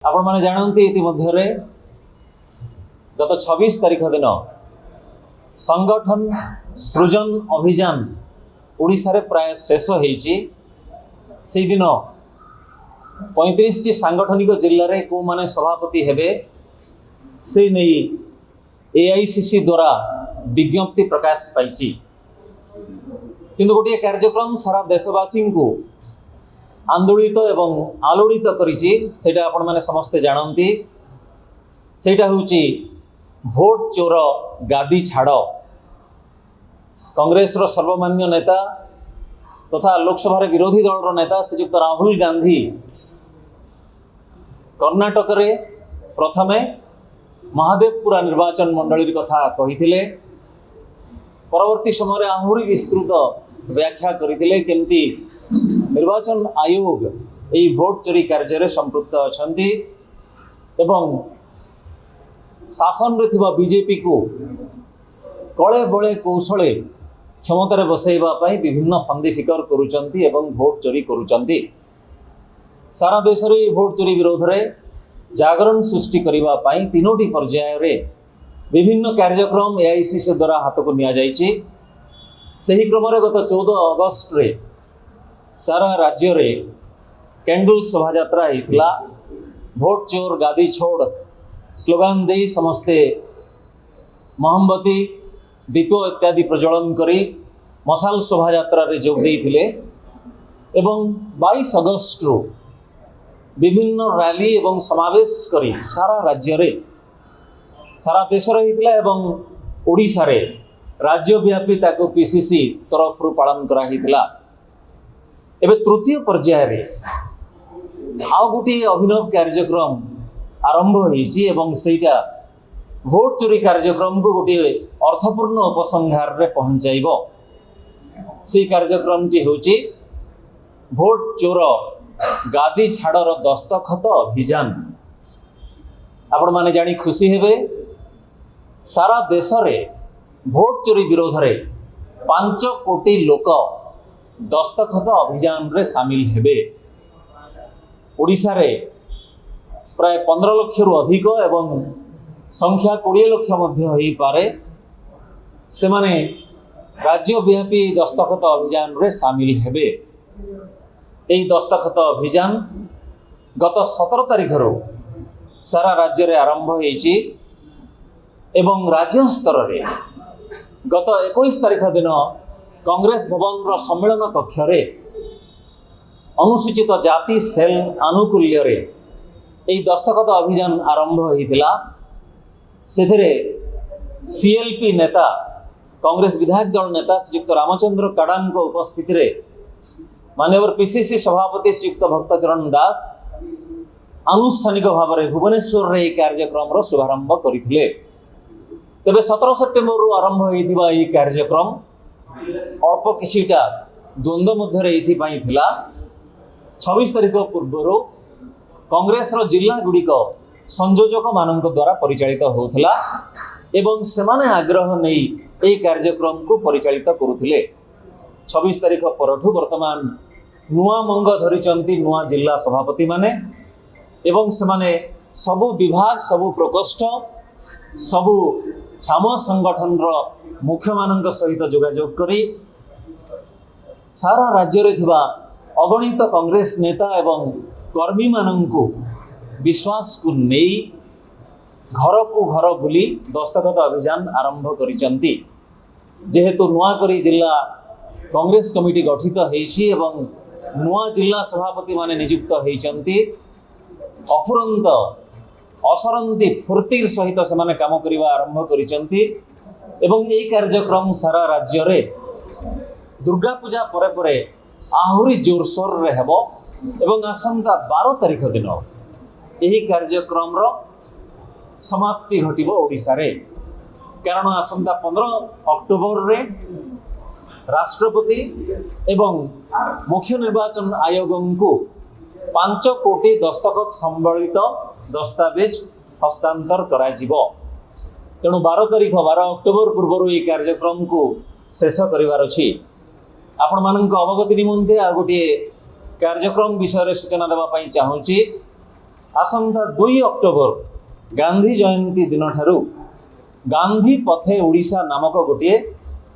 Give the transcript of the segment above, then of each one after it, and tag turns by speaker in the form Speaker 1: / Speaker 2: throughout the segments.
Speaker 1: आपण माने जानते इतिमध्य गत 26 तारीख दिन संगठन सृजन अभियान ओडिशा रे प्राय शेष होईची। से दिन 35 टी सांगठनिक जिल्ला रे को माने सभापति हेबे से नहीं एआईसीसी द्वारा विज्ञप्ति प्रकाश पाइची। किंतु गोटे कार्यक्रम सारा देशवासी को आंदोलित एवं आलोड़ित करिछि सेटा आपण माने समस्ते जानती। सेटा होउची भोट चोर गादी छाड़। कांग्रेस रो सर्वमान्य नेता तथा लोकसभा विरोधी दल रो नेता श्रीयुक्त राहुल गांधी कर्नाटक रे प्रथमे महादेवपुरा निर्वाचन मंडली कथा कहिथिले। परवर्ती समय आहुरी विस्तृत व्याख्या करथिले केमती निर्वाचन आयोग यही भोट चोरी कार्य संपृक्त अछंती एवं शासन रे थिबा बीजेपी को कले बले कौशले क्षमतार बसैबा पई विभिन्न फंदी फिकर करूचंती एवं भोट चोरी करूचंती। सारा देश रे भोट चोरी विरोध रे जागरण सृष्टि करिबा पई तीनोटी पर्याय रे विभिन्न कार्यक्रम एआईसीसी द्वारा हाथ को निया जाइछि। सही क्रम रे गत 14 अगस्त रे सारा राज्य रे कैंडल शोभा यात्रा होता। भोट चोर गादी छोड़ स्लोगान दे समस्ते मोमबत्ती दीप इत्यादि प्रज्वलन करी मशाल शोभा यात्रा रे जोग देइथिले एवं 22 अगस्त रो विभिन्न रैली एवं समावेश करी सारा राज्य रे सारा देश रे हितला एवं ओडिशा रे राज्यव्यापी ताको पीसीसी तरफ रु पालन करा हितला। एबे तृतीय पर्याय रे आउ गोटे अभिनव कार्यक्रम आरंभ होईची एवं सेटा भोट चोरी कार्यक्रम को गोटे अर्थपूर्ण उपसंहार रे पहुंचाइबो। से कार्यक्रम टी होची भोट चोर गादी छाड़र दस्तखत अभियान। आपण माने जानी खुशी हेबे सारा देश रे भोट चोरी विरोध रे 5 कोटी लोक दस्तखत अभियान रे शामिल हेबे। ओडिशा रे प्राय 15 लाख रु अधिक एवं संख्या 20 लाख मध्य होई पारे से माने राज्यव्यापी दस्तखत अभियान रे शामिल हेबे। एई दस्तखत अभियान गत 17 तारीख रो सारा राज्य रे आरंभ होईची एवं राज्य स्तर रे गत 21 तारीख दिन कांग्रेस भवन रो सम्मेलन कक्ष रे अनुसूचित जाति सेल आनुकूल्य रे एई दस्तखत अभियान आरंभ होइतिला। सेथिरे सीएलपी नेता कांग्रेस विधायक दल नेता श्रीयुक्त रामचंद्र काडान को उपस्थिति रे माननीय पीसीसी सभापति श्रीयुक्त भक्तचरण दास आनुष्ठानिक भाव में भुवनेश्वर रे कार्यक्रम रो शुभारंभ करथिले। तेबे 17 सेप्टेम्बर रु आरंभ होइतिबा एई कार्यक्रम अल्प किछिटा द्वंद्व मध्य रे पाई थिला। 26 तारीख पूर्व कांग्रेस रो जिला गुड़िक संयोजक मानक द्वारा परिचालित होउथला एवं सेमाने आग्रह नहीं एई कार्यक्रम को परिचालित करुथिले। 26 तारीख परठु वर्तमान नुआ मंग धरिचंती नुआ जिला सभापति माने एवं सेमाने सबु विभाग सबु प्रकोष्ठ सबु छामुआ संगठन रो मुख्य मानक सहित जोगाजोग करी सारा राज्य रे थिबा अगणित कांग्रेस नेता एवं कर्मी माननकु विश्वास को नहीं घर को घर बुली दस्तखत अभियान आरंभ करिचंती। जेहेतु नुआकरी जिला कांग्रेस कमिटी गठित होईची एवं नुआ जिला सभापति माने नियुक्त होईचंती अफुरंत असरंती फुर्तिर सहित से काम करवा आरंभ करिचंती एवं यही कार्यक्रम सारा राज्य रे दुर्गा पूजा परे परे आहुरी जोरसोर रे हेबो एवं आसंता 12 तारीख दिन यही कार्यक्रम रो समाप्ति घटिबो ओडिशा रे। कारण आसंता 15 अक्टोबर रे राष्ट्रपति एवं मुख्य निर्वाचन आयोग को 5 कोटी दस्तखत संबलित दस्तावेज हस्तांतर करा जिवो। तेणु 12 तारीख 12 अक्टोबर पूर्व ये कार्यक्रम को शेष करिवार अछि। आपण मानक अवगति निमंते आ गोटे कार्यक्रम विषय रे सूचना देबा पई चाहूची। आसंता 2 अक्टोबर गांधी जयंती दिन ठारू गांधी पथे ओडिशा नामक गोटे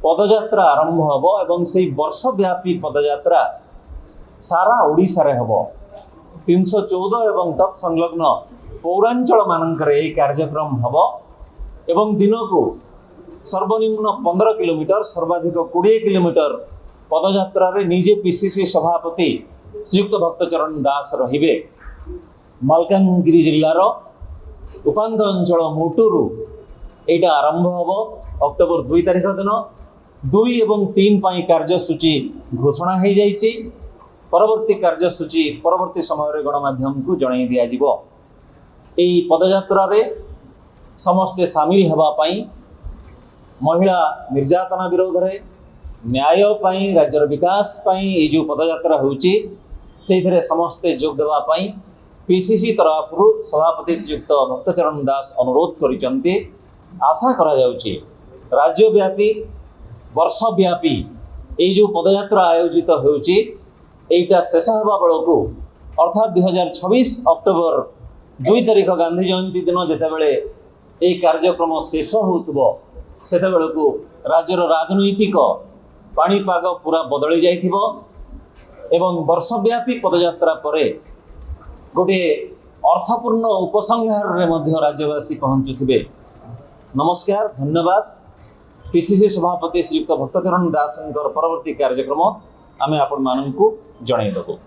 Speaker 1: पदयात्रा आरंभ हब एवं से वर्षव्यापी पदयात्रा सारा ओडिशा रे हब 314 एवं तत्संलग्न पौरांचल मानकर यह कार्यक्रम हब एवं दिन को सर्वनिम्न 15 किलोमीटर सर्वाधिक 20 किलोमीटर पदयात्रा रे निजे पीसीसी सभापति श्रीयुक्त भक्तचरण दास रहिबे। मालकानगिरी जिल्लार उपांत अंचल मोटुरु एटा आरंभ हब अक्टोबर 2 तारिख दिन 2 एवं 3 पाई कार्यसूची घोषणा हो जाइए। परवर्ती कार्यसूची परवर्ती समय गणमाध्यम को जणाई दिया जिवो। एही पदयात्रा रे समस्ते सामिल हेबा पाई महिला निर्यातना विरोध रे न्याय पाई राज्यर विकास पाई ये जो पदयात्रा होउची से समस्ते जोग देवा पाई पीसीसी तरफ सभापति श्रीयुक्त भक्तचरण दास अनुरोध करिसंती। आशा करा जाउची राज्यव्यापी वर्षव्यापी ये जो पदयात्रा आयोजित होउची एटा शेष हेबा बेलू अर्थात 2026 अक्टोबर 2 तारिख गांधी जयंती दिन जेतेबेले ये कार्यक्रम शेष होउतबो सेतेबेलू राज्यर राजनैतिक पाणीपाग पूरा बदली जाइथिबो एवं वर्षव्यापी पदयात्रा परे गोटे अर्थपूर्ण उपसंहार रे मध्य राज्यवासी पहुंचुथिबे। नमस्कार, धन्यवाद। पीसीसी सभापति श्रीयुक्त भक्तचरण दासंकर परवर्ती कार्यक्रम आमे आपण माननकु जणाइबो।